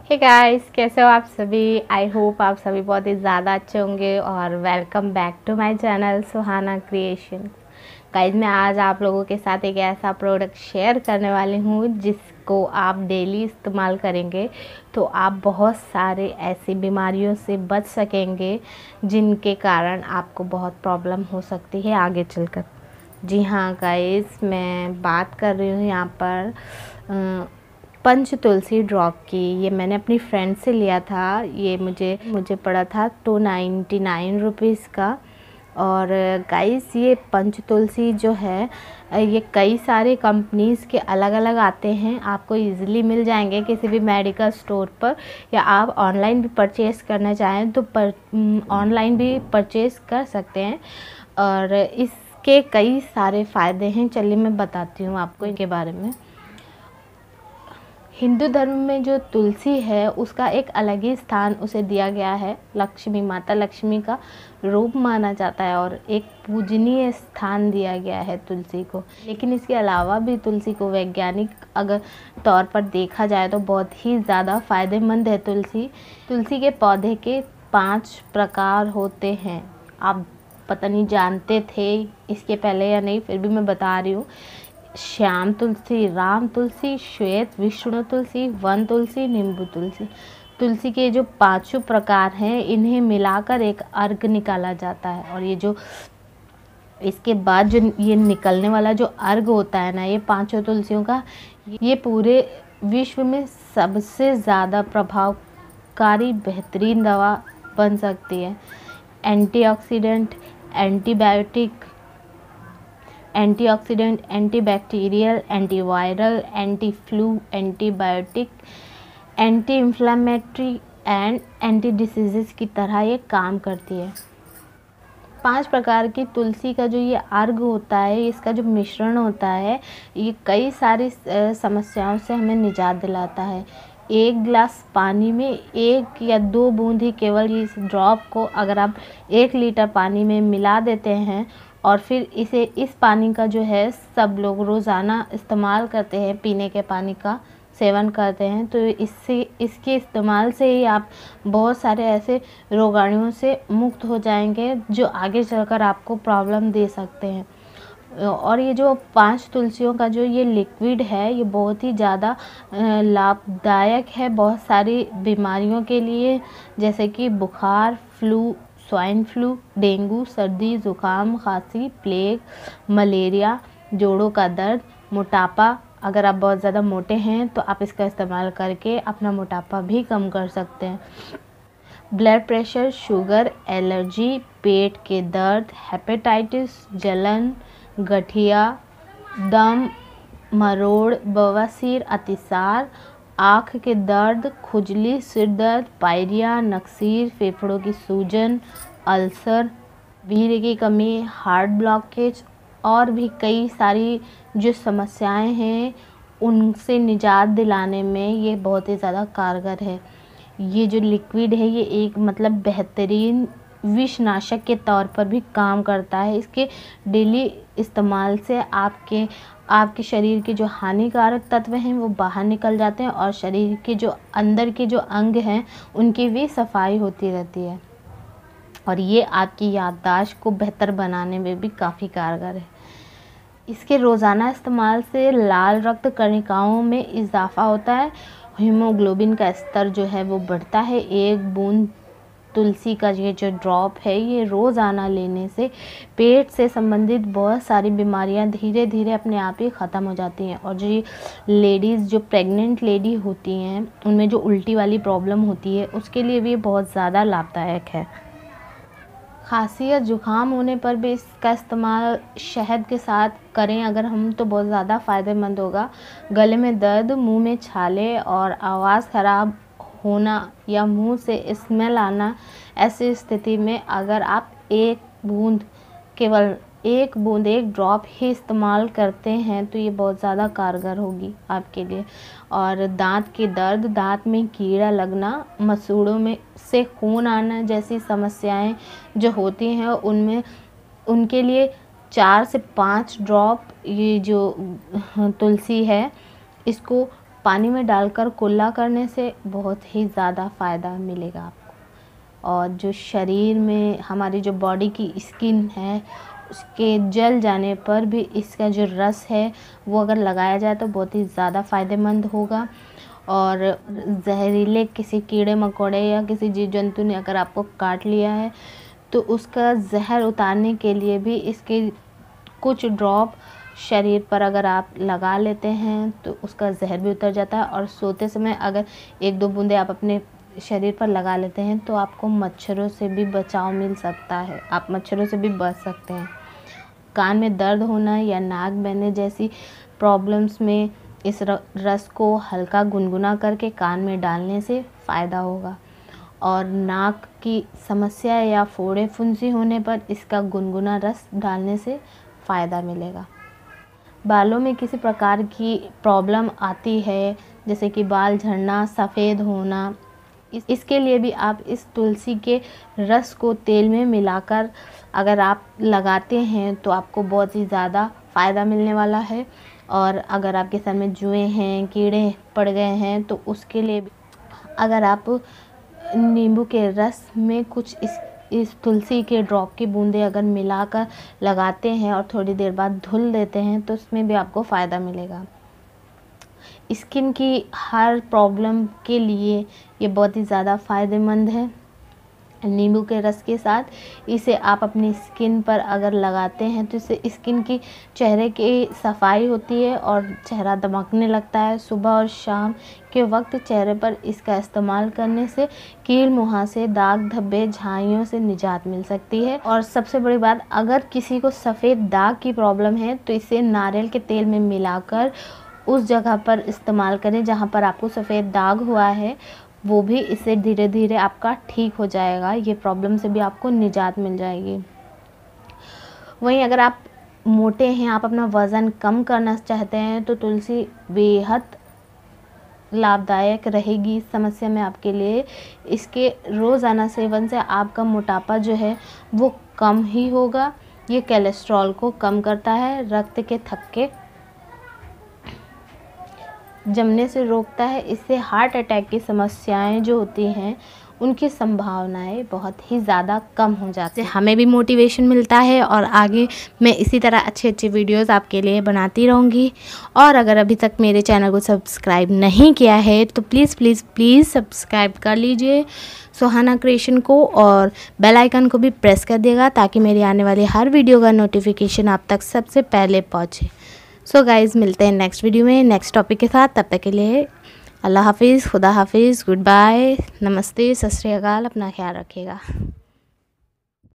Hey guys, कैसे हो आप सभी। आई होप आप सभी बहुत ही ज़्यादा अच्छे होंगे और welcome back to my channel Suhana creation. Guys, मैं आज आप लोगों के साथ एक ऐसा प्रोडक्ट शेयर करने वाली हूँ जिसको आप डेली इस्तेमाल करेंगे तो आप बहुत सारे ऐसी बीमारियों से बच सकेंगे जिनके कारण आपको बहुत प्रॉब्लम हो सकती है आगे चलकर। जी हाँ गाइस, मैं बात कर रही हूँ यहाँ पर पंच तुलसी ड्रॉप की। ये मैंने अपनी फ्रेंड से लिया था। ये मुझे पड़ा था 299 रुपीज़ का। और गाइस, ये पंच तुलसी जो है ये कई सारे कंपनीज़ के अलग अलग आते हैं। आपको इजीली मिल जाएंगे किसी भी मेडिकल स्टोर पर, या आप ऑनलाइन भी परचेज़ करना चाहें तो ऑनलाइन भी परचेज़ कर सकते हैं। और इसके कई सारे फ़ायदे हैं। चलिए मैं बताती हूँ आपको इनके बारे में। हिंदू धर्म में जो तुलसी है उसका एक अलग ही स्थान उसे दिया गया है। लक्ष्मी, माता लक्ष्मी का रूप माना जाता है और एक पूजनीय स्थान दिया गया है तुलसी को। लेकिन इसके अलावा भी तुलसी को वैज्ञानिक अगर तौर पर देखा जाए तो बहुत ही ज़्यादा फ़ायदेमंद है तुलसी के पौधे के 5 प्रकार होते हैं। आप पता नहीं जानते थे इसके पहले या नहीं, फिर भी मैं बता रही हूँ। श्याम तुलसी, राम तुलसी, श्वेत विष्णु तुलसी, वन तुलसी, नींबू तुलसी। तुलसी के जो 5 प्रकार हैं इन्हें मिलाकर एक अर्क निकाला जाता है। और ये जो इसके बाद जो ये निकलने वाला जो अर्क होता है ना, ये 5 तुलसियों का, ये पूरे विश्व में सबसे ज़्यादा प्रभावकारी बेहतरीन दवा बन सकती है। Antioxidant, antioxidant, antibacterial, antiviral, anti flu, antibiotic, anti inflammatory and anti diseases की तरह ये काम करती है। 5 प्रकार की तुलसी का जो ये अर्क होता है, इसका जो मिश्रण होता है, ये कई सारी समस्याओं से हमें निजात दिलाता है। 1 गिलास पानी में 1 या 2 बूंद ही केवल इस ड्रॉप को अगर आप 1 लीटर पानी में मिला देते हैं और फिर इस पानी का जो है सब लोग रोज़ाना इस्तेमाल करते हैं, पीने के पानी का सेवन करते हैं, तो इसके इस्तेमाल से ही आप बहुत सारे ऐसे रोगाणुओं से मुक्त हो जाएंगे जो आगे चलकर आपको प्रॉब्लम दे सकते हैं। और ये जो 5 तुलसियों का जो ये लिक्विड है, ये बहुत ही ज़्यादा लाभदायक है बहुत सारी बीमारियों के लिए, जैसे कि बुखार, फ्लू, स्वाइन फ्लू, डेंगू, सर्दी, ज़ुकाम, खांसी, प्लेग, मलेरिया, जोड़ों का दर्द, मोटापा। अगर आप बहुत ज़्यादा मोटे हैं तो आप इसका इस्तेमाल करके अपना मोटापा भी कम कर सकते हैं। ब्लड प्रेशर, शुगर, एलर्जी, पेट के दर्द, हेपेटाइटिस, जलन, गठिया, दम, मरोड़, बवासीर, अतिसार, आँख के दर्द, खुजली, सिर दर्द, पायरिया, नक्सीर, फेफड़ों की सूजन, अल्सर, वीर्य की कमी, हार्ट ब्लॉकेज और भी कई सारी जो समस्याएं हैं उनसे निजात दिलाने में ये बहुत ही ज़्यादा कारगर है। ये जो लिक्विड है ये एक बेहतरीन विषनाशक के तौर पर भी काम करता है। इसके डेली इस्तेमाल से आपके शरीर के जो हानिकारक तत्व हैं वो बाहर निकल जाते हैं और शरीर के जो अंदर के जो अंग हैं उनकी भी सफाई होती रहती है। और ये आपकी याददाश्त को बेहतर बनाने में भी काफ़ी कारगर है। इसके रोज़ाना इस्तेमाल से लाल रक्त कणिकाओं में इजाफा होता है, हीमोग्लोबिन का स्तर जो है वो बढ़ता है। 1 बूंद तुलसी का ये जो ड्रॉप है ये रोज़ाना लेने से पेट से संबंधित बहुत सारी बीमारियां धीरे धीरे अपने आप ही ख़त्म हो जाती हैं। और जो ये लेडीज़ जो प्रेग्नेंट लेडी होती हैं उनमें जो उल्टी वाली प्रॉब्लम होती है उसके लिए भी बहुत ज़्यादा लाभदायक है। खांसी या जुकाम होने पर भी इसका इस्तेमाल शहद के साथ करें अगर हम तो बहुत ज़्यादा फ़ायदेमंद होगा। गले में दर्द, मुंह में छाले और आवाज़ ख़राब होना या मुंह से स्मेल आना, ऐसी स्थिति में अगर आप 1 बूंद, केवल 1 बूंद 1 ड्रॉप ही इस्तेमाल करते हैं तो ये बहुत ज़्यादा कारगर होगी आपके लिए। और दांत के दर्द, दांत में कीड़ा लगना, मसूड़ों में से खून आना जैसी समस्याएं जो होती हैं उनके लिए 4 से 5 ड्रॉप ये जो तुलसी है इसको पानी में डालकर कुल्ला करने से बहुत ही ज़्यादा फ़ायदा मिलेगा आपको। और जो शरीर में हमारी जो बॉडी की स्किन है उसके जल जाने पर भी इसका जो रस है वो अगर लगाया जाए तो बहुत ही ज़्यादा फ़ायदेमंद होगा। और जहरीले किसी कीड़े मकोड़े या किसी जीव जंतु ने अगर आपको काट लिया है तो उसका जहर उतारने के लिए भी इसके कुछ ड्रॉप शरीर पर अगर आप लगा लेते हैं तो उसका जहर भी उतर जाता है। और सोते समय अगर 1-2 बूंदे आप अपने शरीर पर लगा लेते हैं तो आपको मच्छरों से भी बचाव मिल सकता है, आप मच्छरों से भी बच सकते हैं। कान में दर्द होना या नाक बहने जैसी प्रॉब्लम्स में इस रस को हल्का गुनगुना करके कान में डालने से फ़ायदा होगा। और नाक की समस्या या फोड़े फुंसी होने पर इसका गुनगुना रस डालने से फ़ायदा मिलेगा। बालों में किसी प्रकार की प्रॉब्लम आती है जैसे कि बाल झड़ना, सफ़ेद होना, इसके लिए भी आप इस तुलसी के रस को तेल में मिलाकर अगर आप लगाते हैं तो आपको बहुत ही ज़्यादा फ़ायदा मिलने वाला है। और अगर आपके सर में जुएँ हैं, कीड़े पड़ गए हैं तो उसके लिए भी अगर आप नींबू के रस में कुछ इस तुलसी के ड्रॉप की बूंदें अगर मिलाकर लगाते हैं और थोड़ी देर बाद धुल देते हैं तो उसमें भी आपको फ़ायदा मिलेगा। स्किन की हर प्रॉब्लम के लिए ये बहुत ही ज़्यादा फ़ायदेमंद है। नींबू के रस के साथ इसे आप अपनी स्किन पर अगर लगाते हैं तो इससे स्किन की चेहरे की सफाई होती है और चेहरा दमकने लगता है। सुबह और शाम के वक्त चेहरे पर इसका इस्तेमाल करने से कील मुहासे, दाग धब्बे, झाइयों से निजात मिल सकती है। और सबसे बड़ी बात, अगर किसी को सफ़ेद दाग की प्रॉब्लम है तो इसे नारियल के तेल में मिलाकर उस जगह पर इस्तेमाल करें जहाँ पर आपको सफ़ेद दाग हुआ है, वो भी इससे धीरे धीरे आपका ठीक हो जाएगा। ये प्रॉब्लम से भी आपको निजात मिल जाएगी। वहीं अगर आप मोटे हैं, आप अपना वज़न कम करना चाहते हैं तो तुलसी बेहद लाभदायक रहेगी इस समस्या में आपके लिए। इसके रोज़ाना सेवन से आपका मोटापा जो है वो कम ही होगा। ये कोलेस्ट्रॉल को कम करता है, रक्त के थक्के जमने से रोकता है। इससे हार्ट अटैक की समस्याएं जो होती हैं उनकी संभावनाएं बहुत ही ज़्यादा कम हो जाती हैं। हमें भी मोटिवेशन मिलता है और आगे मैं इसी तरह अच्छे अच्छे वीडियोस आपके लिए बनाती रहूँगी। और अगर अभी तक मेरे चैनल को सब्सक्राइब नहीं किया है तो प्लीज़ प्लीज़ प्लीज़ सब्सक्राइब कर लीजिए सुहाना क्रिएशन को, और बेल आइकन को भी प्रेस कर दिएगा ताकि मेरी आने वाली हर वीडियो का नोटिफिकेशन आप तक सबसे पहले पहुँचे। सो गाइज़, मिलते हैं नेक्स्ट वीडियो में नेक्स्ट टॉपिक के साथ। तब तक के लिए अल्लाह हाफिज़, खुदा हाफिज़, गुड बाय, नमस्ते, सत श्री अकाल, अपना ख्याल रखिएगा।